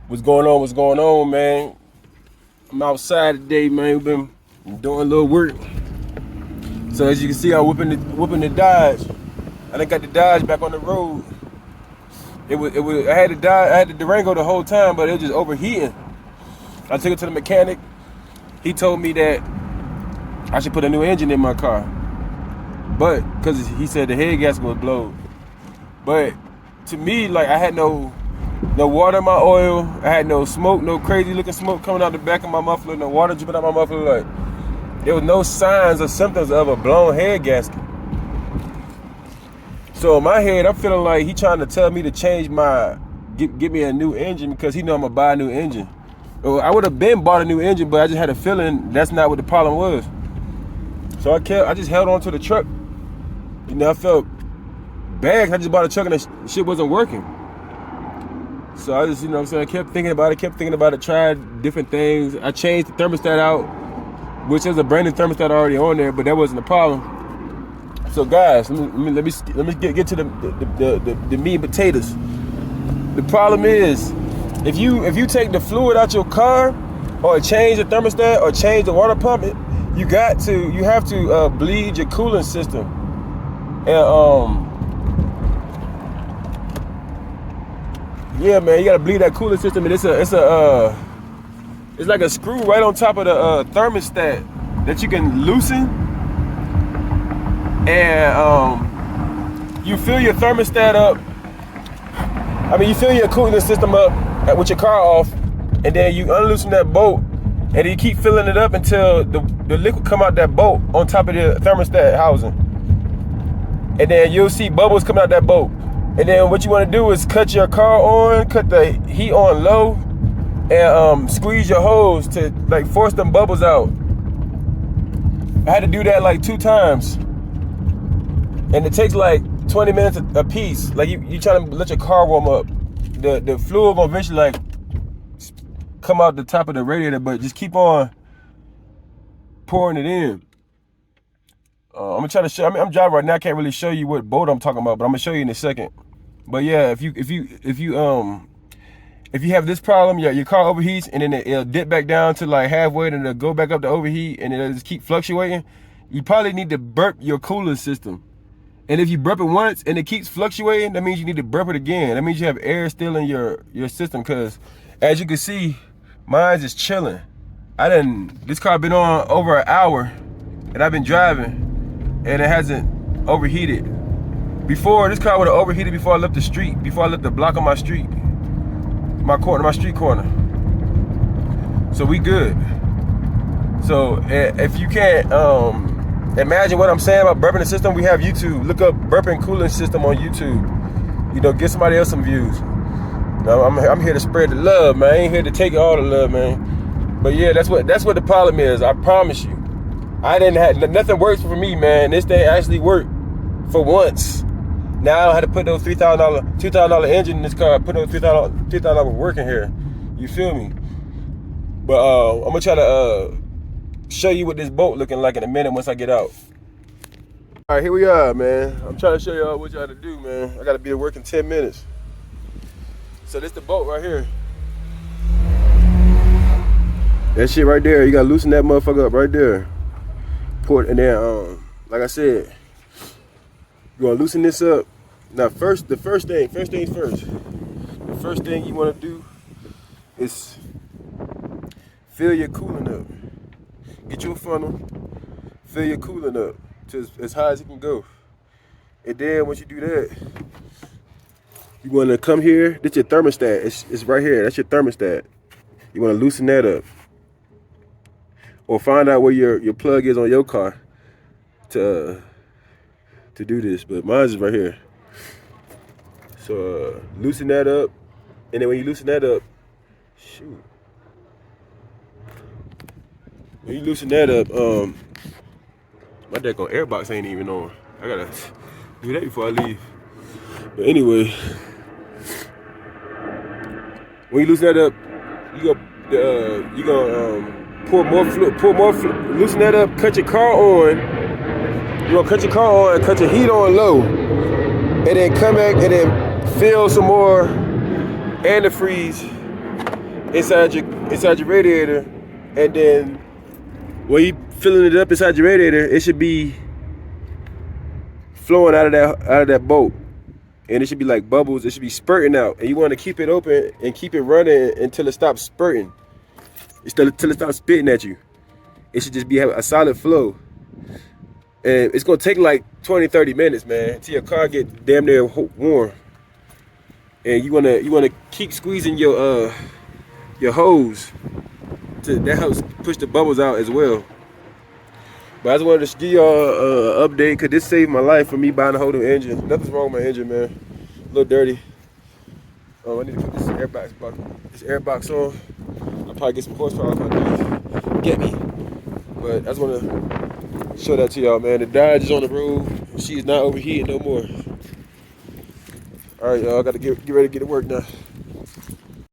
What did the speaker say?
What's going on? What's going on, man? I'm outside today, man. We've been doing a little work. So as you can see, I'm whipping the Dodge. I done got the Dodge back on the road. I had the Durango the whole time, but it was just overheating. I took it to the mechanic. He told me that I should put a new engine in my car, but because he said the head gasket was blown. But to me, like, I had no water in my oil. I had no smoke, no crazy looking smoke coming out the back of my muffler, no water dripping out my muffler. Like, there was no signs or symptoms of a blown head gasket. So in my head, I'm feeling like he trying to tell me to change get me a new engine because he know I'm gonna buy a new engine. Well, I would have been bought a new engine, but I just had a feeling that's not what the problem was. So I just held on to the truck. You know, I felt bad. I just bought a truck and the shit wasn't working. So I just, you know what I'm saying, I kept thinking about it, tried different things. I changed the thermostat out, which is a brand new thermostat already on there, but that wasn't the problem. So guys, let me get to the meat and potatoes. The problem is, if you take the fluid out your car, or change the thermostat, or change the water pump, you have to bleed your cooling system. And yeah, man, you gotta bleed that cooling system, and it's like a screw right on top of the thermostat that you can loosen. And you fill your thermostat up. You fill your cooling system up with your car off, and then you unloosen that bolt, and you keep filling it up until the liquid come out that bolt on top of the thermostat housing. And then you'll see bubbles coming out that bolt. And then what you want to do is cut your car on, cut the heat on low, and squeeze your hose to like force them bubbles out. I had to do that like 2 times. And it takes like 20 minutes a piece. Like you trying to let your car warm up. The fluid will eventually like come out the top of the radiator, but just keep on pouring it in. I'm gonna try to show. I'm driving right now. I can't really show you what boat I'm talking about, but I'm gonna show you in a second. But yeah, if you have this problem, your car overheats, and then it'll dip back down to like halfway, and it'll go back up to overheat, and it'll just keep fluctuating. You probably need to burp your cooling system. And if you burp it once and it keeps fluctuating, that means you need to burp it again. That means you have air still in your system, because as you can see, mine's is chilling. This car been on over an hour, and I've been driving, and it hasn't overheated. Before, this car would have overheated before I left the street, before I left the block on my street, my street corner. So we good. So if you can't imagine what I'm saying about burping the system, we have YouTube. Look up burping cooling system on YouTube. You know, get somebody else some views. Now, I'm here to spread the love, man. I ain't here to take all the love, man. But yeah, that's what the problem is. I promise you. Nothing works for me, man. This thing actually worked for once. Now I had to put those $2,000 engine in this car, put those $3,000 work in here. You feel me? But I'm gonna try to show you what this boat looking like in a minute once I get out. All right, here we are, man. I'm trying to show y'all what y'all to do, man. I gotta be at work in 10 minutes. So this the boat right here. That shit right there, you gotta loosen that motherfucker up right there. And then, like I said, you wanna loosen this up. Now, the first things first. The first thing you wanna do is fill your coolant up. Get you a funnel, fill your coolant up to as high as it can go. And then once you do that, you wanna come here. This your thermostat. It's right here. That's your thermostat. You wanna loosen that up. Or find out where your plug is on your car to do this. But mine's is right here. So loosen that up. And then when you loosen that up, shoot. When you loosen that up, my daggone airbox ain't even on. I gotta do that before I leave. But anyway, when you loosen that up, you gonna pour more fluid, loosen that up, cut your car on. You're gonna cut your car on and cut your heat on low, and then come back and then fill some more antifreeze inside your radiator, and then when you filling it up inside your radiator, it should be flowing out of that bolt, and it should be like bubbles. It should be spurting out, and you want to keep it open and keep it running until it stops spurting, until it stops spitting at you. It should just be a solid flow, and it's gonna take like 20-30 minutes, man, until your car get damn near warm. And you wanna keep squeezing your hose. That helps push the bubbles out as well. But I just wanted to give y'all an update, because this saved my life for me buying a whole new engine. Nothing's wrong with my engine, man. A little dirty. I need to put this air box on. I'll probably get some horsepower if I do. Get me. But I just want to show that to y'all, man. The Dodge is on the road. She is not overheating no more. All right, y'all. I got to get ready to get to work now.